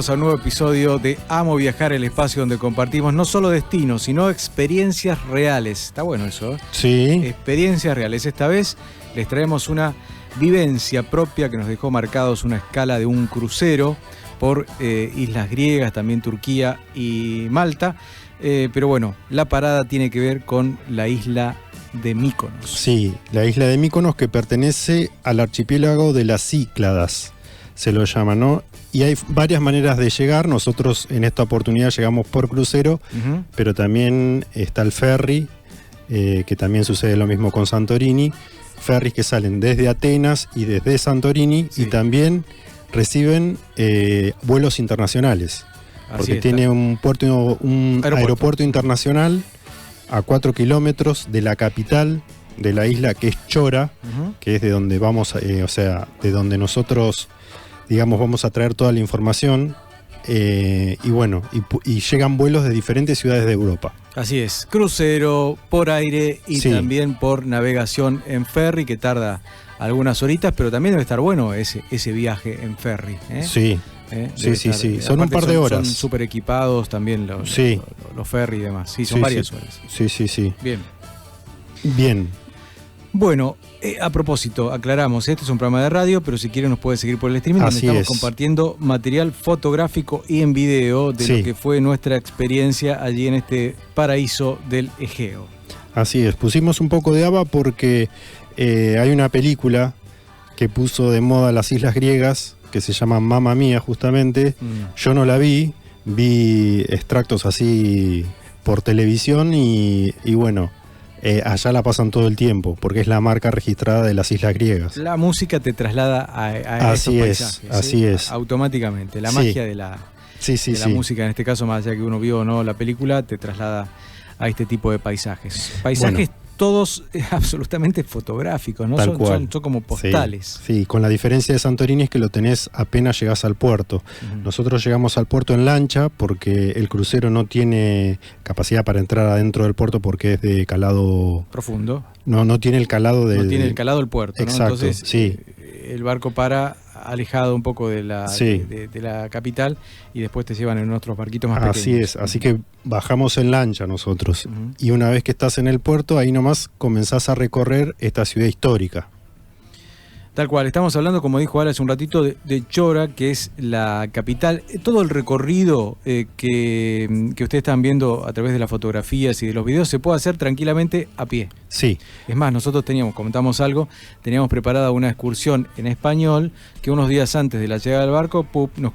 A un nuevo episodio de Amo Viajar, el espacio donde compartimos no solo destinos, sino experiencias reales. Está bueno eso, ¿eh? Sí. Experiencias reales. Esta vez les traemos una vivencia propia que nos dejó marcados una escala de un crucero por islas griegas, también Turquía y Malta. Pero bueno, la parada tiene que ver con la isla de Míkonos. Sí, la isla de Míkonos, que pertenece al archipiélago de las Cícladas, se lo llama, ¿no? Y hay varias maneras de llegar. Nosotros en esta oportunidad llegamos por crucero, pero también está el ferry, que también sucede lo mismo con Santorini. Ferries que salen desde Atenas y desde Santorini, sí. Y también reciben vuelos internacionales, porque tiene un aeropuerto internacional a 4 kilómetros de la capital de la isla, que es Chora, que es de donde vamos, de donde nosotros, digamos, vamos a traer toda la información, y bueno, y llegan vuelos de diferentes ciudades de Europa. Así es, crucero, por aire y sí. También por navegación en ferry, que tarda algunas horitas, pero también debe estar bueno ese viaje en ferry, ¿eh? Sí. Sí. Son un par de horas. Son súper equipados también los ferry y demás. Sí, son varias horas. Sí. Bien. Bueno, a propósito, aclaramos, este es un programa de radio, pero si quieren nos puede seguir por el streaming, donde estamos compartiendo material fotográfico y en video de lo que fue nuestra experiencia allí en este paraíso del Egeo. Así es, pusimos un poco de ABBA porque hay una película que puso de moda las islas griegas, que se llama Mamma Mía, justamente. Yo no la vi extractos así por televisión y bueno, allá la pasan todo el tiempo, porque es la marca registrada de las islas griegas. La música te traslada a esos paisajes. Así es. Automáticamente, la magia de la música, en este caso, más allá que uno vio o no la película, te traslada a este tipo de paisajes. Paisajes todos absolutamente fotográficos, ¿no? Son como postales. Sí, con la diferencia de Santorini es que lo tenés apenas llegás al puerto. Nosotros llegamos al puerto en lancha porque el crucero no tiene capacidad para entrar adentro del puerto porque es de calado profundo. No tiene el calado No tiene el calado del puerto, exacto, ¿no? Entonces, sí. El barco para alejado un poco de la capital y después te llevan en otros barquitos más pequeños. Así es, así que bajamos en lancha nosotros. Y una vez que estás en el puerto, ahí nomás comenzás a recorrer esta ciudad histórica. Tal cual, estamos hablando, como dijo Ale hace un ratito, de Chora, que es la capital. Todo el recorrido que ustedes están viendo a través de las fotografías y de los videos se puede hacer tranquilamente a pie. Sí. Es más, nosotros teníamos preparada una excursión en español que unos días antes de la llegada del barco, nos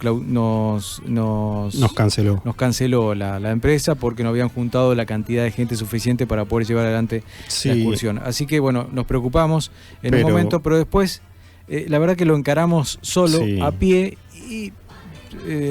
canceló la empresa porque no habían juntado la cantidad de gente suficiente para poder llevar adelante la excursión. Así que bueno, nos preocupamos en un momento, pero después la verdad que lo encaramos solo, a pie, y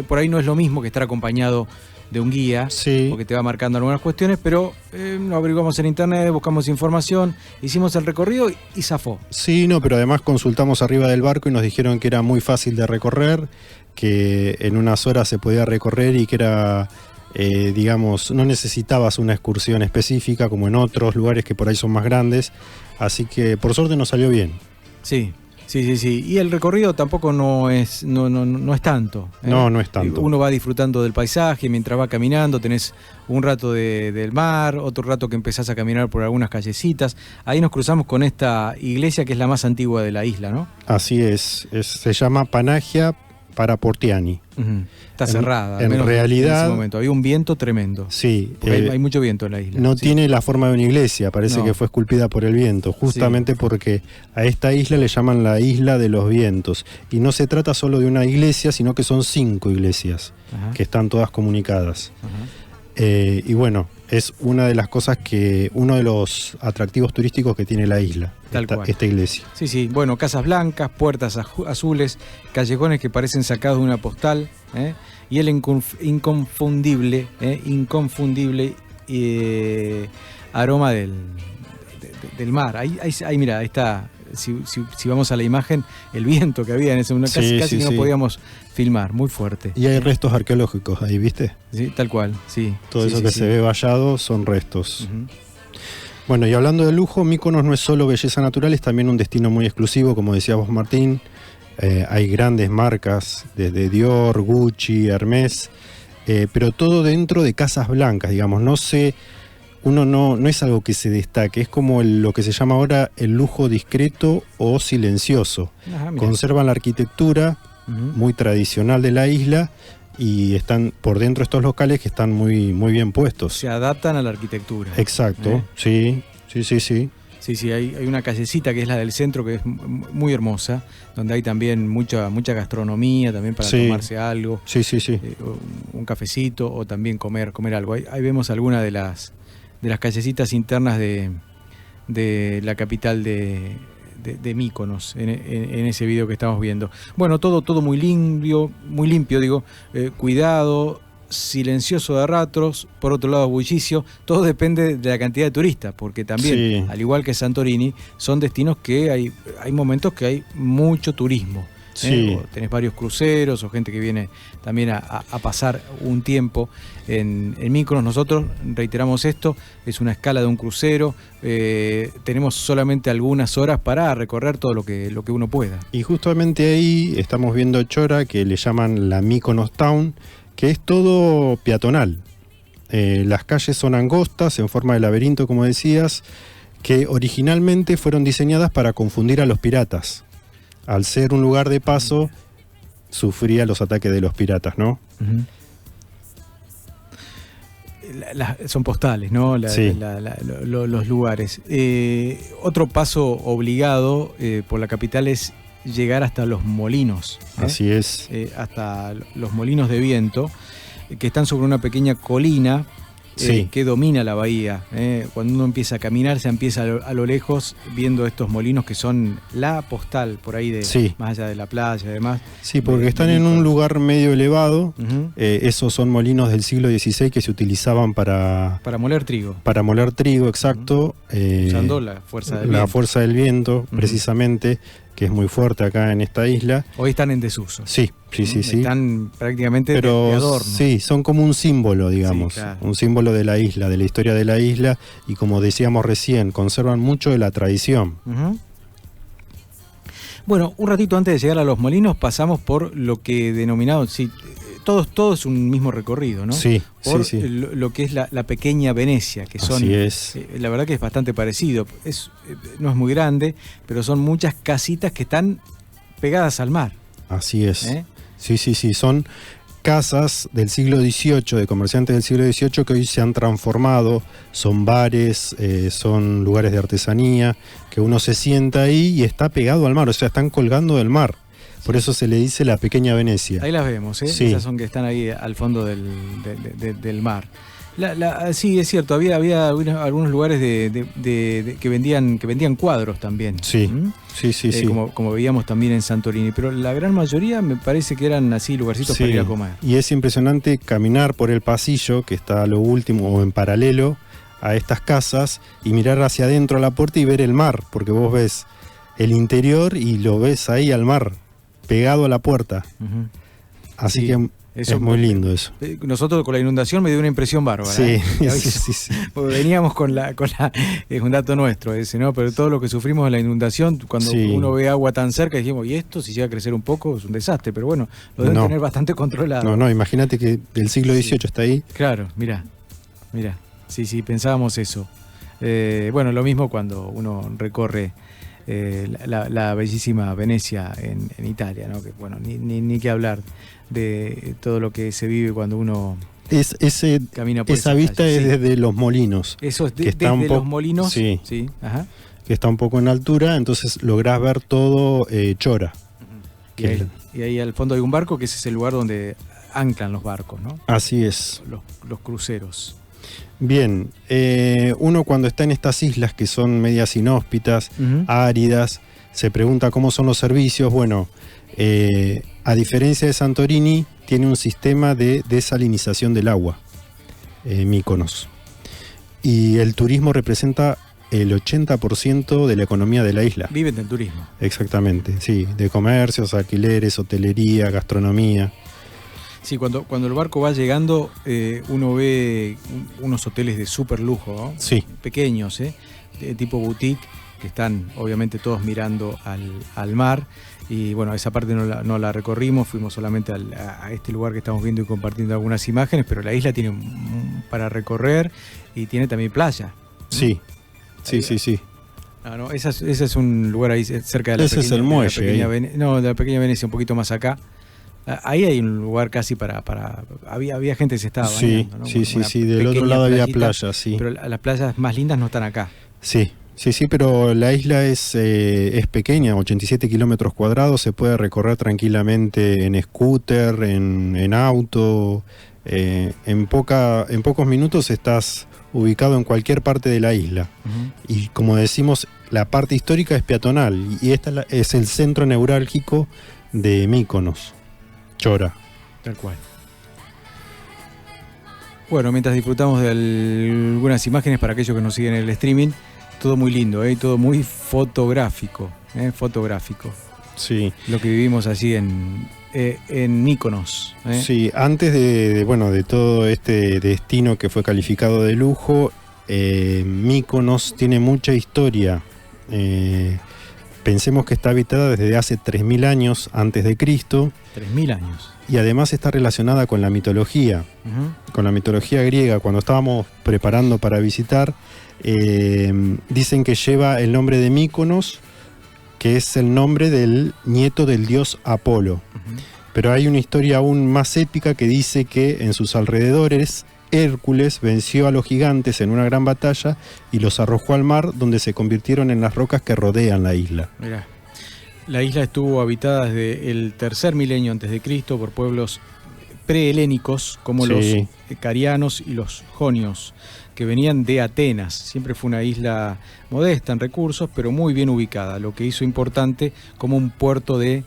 por ahí no es lo mismo que estar acompañado de un guía, porque te va marcando algunas cuestiones, pero lo averiguamos en internet, buscamos información, hicimos el recorrido y zafó. Sí, pero además consultamos arriba del barco y nos dijeron que era muy fácil de recorrer, que en unas horas se podía recorrer y que era, digamos, no necesitabas una excursión específica como en otros lugares que por ahí son más grandes, así que por suerte nos salió bien. Sí. Y el recorrido tampoco no es tanto. No es tanto. Uno va disfrutando del paisaje mientras va caminando, tenés un rato del mar, otro rato que empezás a caminar por algunas callecitas. Ahí nos cruzamos con esta iglesia que es la más antigua de la isla, ¿no? Así es se llama Panagia Paraportiani. Está cerrada. En realidad, en ese momento había un viento tremendo. Sí. Hay mucho viento en la isla. No tiene la forma de una iglesia, parece que fue esculpida por el viento, justamente porque a esta isla le llaman la Isla de los Vientos. Y no se trata solo de una iglesia, sino que son 5 iglesias que están todas comunicadas. Y bueno, es una de las cosas uno de los atractivos turísticos que tiene la isla, esta iglesia. Sí, bueno, casas blancas, puertas azules, callejones que parecen sacados de una postal, y el inconfundible aroma del mar. Ahí mira, ahí está. Si vamos a la imagen, el viento que había en ese momento, casi no podíamos filmar, muy fuerte. Y hay restos arqueológicos ahí, ¿viste? Sí, tal cual, sí. Todo eso que se ve vallado son restos. Bueno, y hablando de lujo, Míkonos no es solo belleza natural, es también un destino muy exclusivo, como decía vos, Martín. hay grandes marcas, desde Dior, Gucci, Hermès, pero todo dentro de casas blancas, digamos. No es algo que se destaque, es como lo que se llama ahora el lujo discreto o silencioso. Conservan la arquitectura muy tradicional de la isla y están por dentro estos locales que están muy, muy bien puestos. Se adaptan a la arquitectura. Exacto, sí. Sí, hay una callecita que es la del centro que es muy hermosa, donde hay también mucha gastronomía también para tomarse algo. Sí. Un cafecito o también comer algo. Ahí vemos algunas de las callecitas internas de la capital de Míkonos en ese video que estamos viendo. Bueno, todo muy limpio, cuidado, silencioso de ratos, por otro lado bullicio. Todo depende de la cantidad de turistas, porque también, al igual que Santorini, son destinos que hay momentos que hay mucho turismo. Tenés varios cruceros o gente que viene también a pasar un tiempo en Míkonos. Nosotros reiteramos esto, es una escala de un crucero, tenemos solamente algunas horas para recorrer todo lo que uno pueda. Y justamente ahí estamos viendo Chora, que le llaman la Míkonos Town, que es todo peatonal. Las calles son angostas, en forma de laberinto, como decías, que originalmente fueron diseñadas para confundir a los piratas. Al ser un lugar de paso, sufría los ataques de los piratas, ¿no? Son postales, ¿no? Los lugares. Otro paso obligado por la capital es llegar hasta los molinos. Así es. Hasta los molinos de viento, que están sobre una pequeña colina que domina la bahía. Cuando uno empieza a caminar, se empieza a lo lejos viendo estos molinos que son la postal por ahí, más allá de la playa y demás. Sí, porque están en un lugar medio elevado. Esos son molinos del siglo XVI que se utilizaban para moler trigo. Para moler trigo, exacto. Usando la fuerza del viento. La fuerza del viento, precisamente, que es muy fuerte acá en esta isla. Hoy están en desuso. Sí. Están prácticamente de adorno. Sí, son como un símbolo, digamos. Claro. Un símbolo de la isla, de la historia de la isla. Y como decíamos recién, conservan mucho de la tradición. Bueno, un ratito antes de llegar a los molinos pasamos por lo que denominado... Todo es un mismo recorrido, ¿no? Por lo que es la pequeña Venecia, que son... Así es. La verdad que es bastante parecido. No es muy grande, pero son muchas casitas que están pegadas al mar. Así es. Sí. Son casas del siglo XVIII, de comerciantes del siglo XVIII, que hoy se han transformado. Son bares, son lugares de artesanía, que uno se sienta ahí y está pegado al mar, o sea, están colgando del mar. Por eso se le dice la pequeña Venecia. Ahí las vemos, Sí. Esas son que están ahí al fondo del mar. Sí, es cierto, había algunos lugares que vendían cuadros también. Sí. Como veíamos también en Santorini, pero la gran mayoría me parece que eran así lugarcitos para ir a comer. Y es impresionante caminar por el pasillo que está a lo último o en paralelo a estas casas y mirar hacia adentro a la puerta y ver el mar, porque vos ves el interior y lo ves ahí al mar, pegado a la puerta. Así que es muy lindo eso. Nosotros con la inundación me dio una impresión bárbara. Sí. Veníamos con la es un dato nuestro ese, ¿no? Pero todo lo que sufrimos en la inundación, cuando uno ve agua tan cerca, dijimos, y esto si llega a crecer un poco es un desastre, pero bueno, lo deben tener bastante controlado. No, imagínate que del siglo XVIII está ahí. Claro, mira. Sí, pensábamos eso. Bueno, lo mismo cuando uno recorre la bellísima Venecia en Italia, ¿no? Que bueno, ni que hablar de todo lo que se vive cuando uno camina por esa vista calle. Es desde los molinos. Eso es desde los molinos. Sí. Ajá. Que está un poco en altura, entonces lográs ver todo Chora. Y ahí al fondo hay un barco, que ese es el lugar donde anclan los barcos, ¿no? Así es. Los cruceros. Bien, uno cuando está en estas islas que son medias inhóspitas, áridas, se pregunta cómo son los servicios. Bueno, a diferencia de Santorini, tiene un sistema de desalinización del agua, Míkonos. Y el turismo representa el 80% de la economía de la isla. Viven del turismo. Exactamente, sí, de comercios, alquileres, hotelería, gastronomía. Sí, cuando el barco va llegando, uno ve unos hoteles de súper lujo, ¿no? Sí. Pequeños, de tipo boutique, que están obviamente todos mirando al mar. Y bueno, esa parte no la recorrimos, fuimos solamente a este lugar que estamos viendo y compartiendo algunas imágenes, pero la isla tiene para recorrer y tiene también playa. Sí, sí. Ese es un lugar ahí cerca de la ese es el muelle. De la pequeña Venecia, un poquito más acá. Ahí hay un lugar casi para había gente que se estaba bañando, ¿no? Sí, del otro lado había playa, sí. Pero las playas más lindas no están acá. Sí, pero la isla es pequeña, 87 kilómetros cuadrados, se puede recorrer tranquilamente en scooter, en auto, en pocos minutos estás ubicado en cualquier parte de la isla. Uh-huh. Y como decimos, la parte histórica es peatonal, y esta es el centro neurálgico de Míkonos, Chora. Tal cual. Bueno, mientras disfrutamos de algunas imágenes para aquellos que nos siguen en el streaming, todo muy lindo, todo muy fotográfico, fotográfico. Sí. Lo que vivimos allí en Míkonos. Sí, antes de todo este destino que fue calificado de lujo, Míkonos tiene mucha historia. Pensemos que está habitada desde hace 3.000 años antes de Cristo. 3.000 años. Y además está relacionada con la mitología, con la mitología griega. Cuando estábamos preparando para visitar, dicen que lleva el nombre de Míkonos, que es el nombre del nieto del dios Apolo. Pero hay una historia aún más épica que dice que en sus alrededores Hércules venció a los gigantes en una gran batalla y los arrojó al mar, donde se convirtieron en las rocas que rodean la isla. Mirá. La isla estuvo habitada desde el tercer milenio antes de Cristo por pueblos prehelénicos como los carianos y los jonios, que venían de Atenas. Siempre fue una isla modesta en recursos, pero muy bien ubicada, lo que hizo importante como un puerto de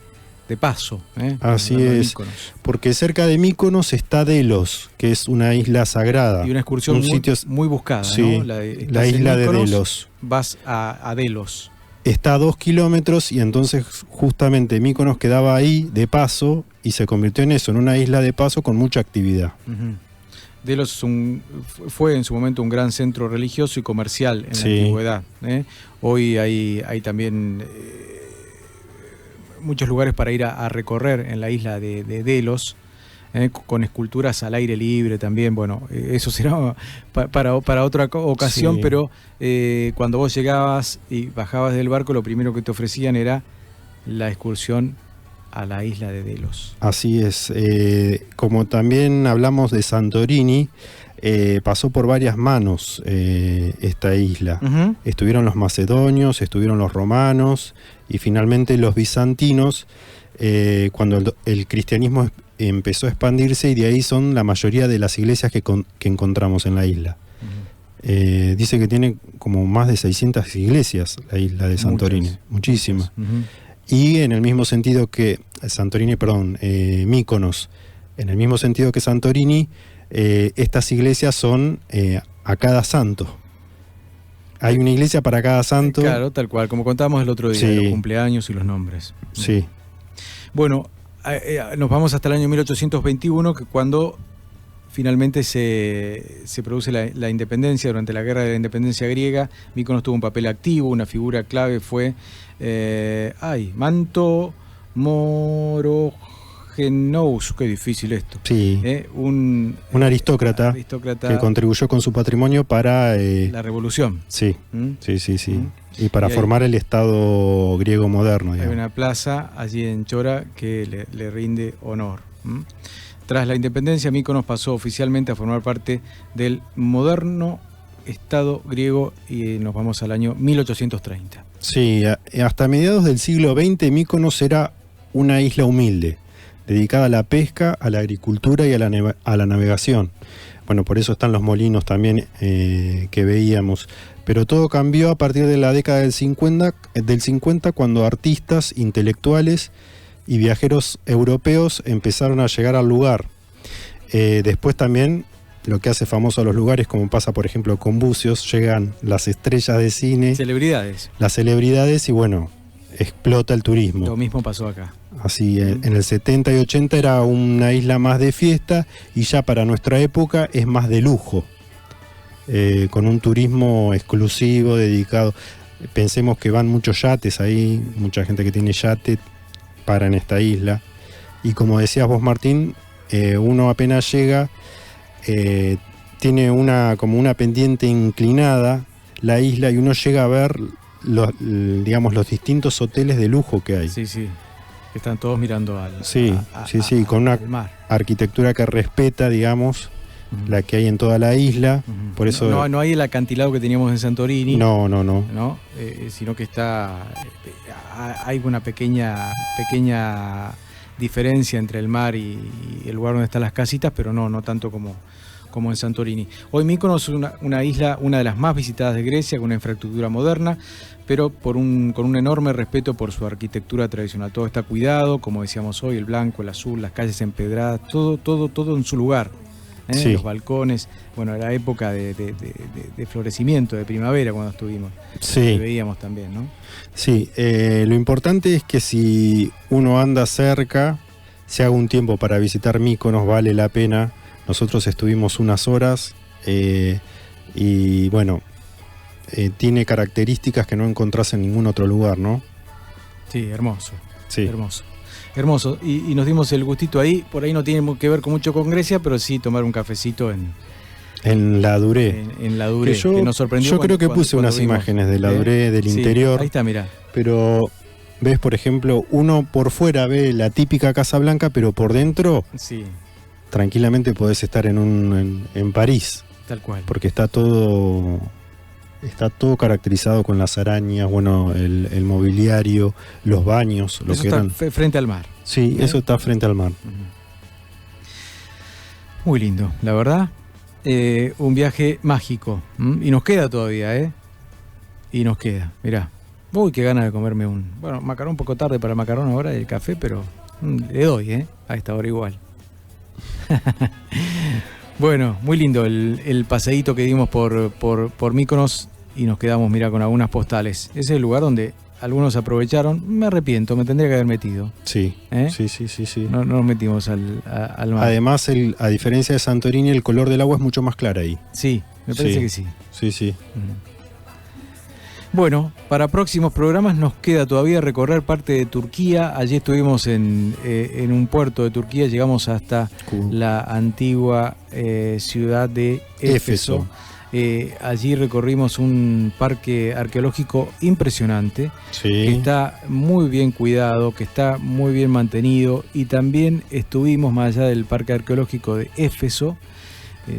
paso. Así es, porque cerca de Míkonos está Delos, que es una isla sagrada. Y una excursión muy buscada, sí, ¿no? La isla de Delos. Vas a Delos. Está a 2 kilómetros y entonces justamente Míkonos quedaba ahí de paso y se convirtió en eso, en una isla de paso con mucha actividad. Delos fue en su momento un gran centro religioso y comercial en la antigüedad. Hoy hay también muchos lugares para ir a recorrer en la isla de Delos, con esculturas al aire libre también. Bueno, eso será para otra ocasión, pero cuando vos llegabas y bajabas del barco, lo primero que te ofrecían era la excursión a la isla de Delos. Así es. Como también hablamos de Santorini, pasó por varias manos esta isla. Estuvieron los macedonios, estuvieron los romanos y finalmente los bizantinos, cuando el cristianismo empezó a expandirse, y de ahí son la mayoría de las iglesias que encontramos en la isla. Dice que tiene como más de 600 iglesias la isla de Santorini, muchísimas. Y en el mismo sentido que Míkonos, en el mismo sentido que Santorini, estas iglesias son a cada santo. Hay una iglesia para cada santo. Claro, tal cual, como contábamos el otro día, los cumpleaños y los nombres. Sí. Bueno, nos vamos hasta el año 1821, que cuando finalmente se produce la independencia. Durante la guerra de la independencia griega, Míkonos tuvo un papel activo. Una figura clave fue Manto Morogenous, qué difícil esto. Sí. Un aristócrata que contribuyó con su patrimonio para la revolución. Sí. Sí. Y para formar el Estado griego moderno, digamos. Hay una plaza allí en Chora que le rinde honor. Tras la independencia, Míkonos pasó oficialmente a formar parte del moderno Estado griego, y nos vamos al año 1830. Sí, hasta mediados del siglo XX Míkonos era una isla humilde, dedicada a la pesca, a la agricultura y a la navegación. Bueno, por eso están los molinos también que veíamos. Pero todo cambió a partir de la década del 50, cuando artistas, intelectuales y viajeros europeos empezaron a llegar al lugar. Después también, lo que hace famoso a los lugares, como pasa por ejemplo con Bucios, llegan las estrellas de cine. Las celebridades y bueno, explota el turismo. Lo mismo pasó acá. Así, en el 70 y 80 era una isla más de fiesta, y ya para nuestra época es más de lujo. Con un turismo exclusivo, dedicado. Pensemos que van muchos yates ahí, mucha gente que tiene yate para en esta isla. Y como decías vos, Martín, uno apenas llega, tiene como una pendiente inclinada la isla y uno llega a ver los distintos hoteles de lujo que hay. Sí, sí. Están todos mirando al con una mar. Arquitectura que respeta, digamos, la que hay en toda la isla. Por eso no hay el acantilado que teníamos en Santorini. No. Sino que hay una pequeña diferencia entre el mar y el lugar donde están las casitas, pero no tanto como en Santorini. Hoy Míkonos es una isla, una de las más visitadas de Grecia, con una infraestructura moderna, pero con un enorme respeto por su arquitectura tradicional. Todo está cuidado, como decíamos hoy, el blanco, el azul, las calles empedradas, todo en su lugar. Sí. Los balcones, la época de florecimiento, de primavera cuando estuvimos. Sí. Que veíamos también, ¿no? Sí, lo importante es que si uno anda cerca, se haga un tiempo para visitar Míkonos, vale la pena. Nosotros estuvimos unas horas y tiene características que no encontrás en ningún otro lugar, ¿no? Sí, hermoso. Sí. Hermoso. Y nos dimos el gustito ahí. Por ahí no tiene que ver mucho con Grecia, pero sí tomar un cafecito en la Durrës. En la Durrës, que nos sorprendió. Yo creo que puse unas imágenes de la Durrës, del interior. Ahí está, mirá. Pero ves, por ejemplo, uno por fuera ve la típica Casa Blanca, pero por dentro tranquilamente podés estar en París. Tal cual. Porque está todo caracterizado con las arañas, el mobiliario, los baños, eso está frente al mar. Sí, eso está frente al mar. Muy lindo, la verdad. Un viaje mágico. Y nos queda todavía, Y nos queda, mirá. Uy, qué ganas de comerme macarón un poco tarde para el macarón ahora y el café, pero le doy, a esta hora igual. Bueno, muy lindo el paseíto que dimos por Míkonos y nos quedamos, con algunas postales. Ese es el lugar donde algunos aprovecharon. Me arrepiento, me tendría que haber metido. Sí, sí. No nos metimos al mar. Además, a diferencia de Santorini, el color del agua es mucho más clara ahí. Sí, me parece que sí. Sí. Bueno, para próximos programas nos queda todavía recorrer parte de Turquía. Allí estuvimos en un puerto de Turquía, llegamos hasta la antigua ciudad de Éfeso. Allí recorrimos un parque arqueológico impresionante, que está muy bien cuidado, que está muy bien mantenido, y también estuvimos más allá del parque arqueológico de Éfeso.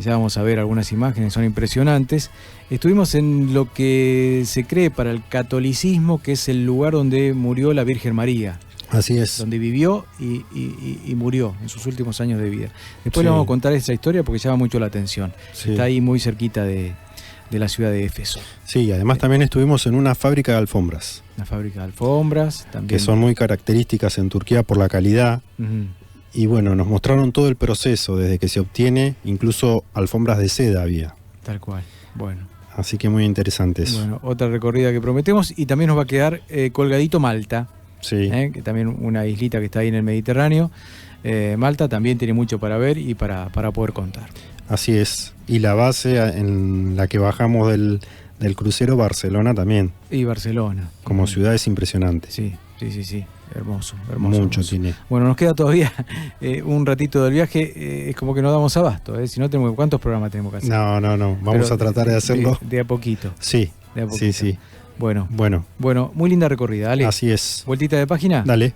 Ya vamos a ver algunas imágenes, son impresionantes. Estuvimos en lo que se cree para el catolicismo que es el lugar donde murió la Virgen María. Así es. Donde vivió y murió en sus últimos años de vida. Después le vamos a contar esa historia porque llama mucho la atención. Está ahí muy cerquita de la ciudad de Éfeso. Sí, además también estuvimos en una fábrica de alfombras. Una fábrica de alfombras también. Que son muy características en Turquía por la calidad. Y nos mostraron todo el proceso, desde que se obtiene, incluso alfombras de seda había. Tal cual, Así que muy interesantes. Otra recorrida que prometemos, y también nos va a quedar colgadito Malta. Sí. Que también una islita que está ahí en el Mediterráneo. Malta también tiene mucho para ver y para poder contar. Así es. Y la base en la que bajamos del crucero, Barcelona también. Y Barcelona. Como ciudad es impresionante. Sí. Hermoso. Mucho tiene. Nos queda todavía un ratito del viaje. Es como que no damos abasto. Si no tenemos, ¿cuántos programas tenemos que hacer? No. Vamos a tratar de hacerlo. De a poquito. Sí. De a poquito. Sí. Bueno, muy linda recorrida, dale. Así es. ¿Vueltita de página? Dale.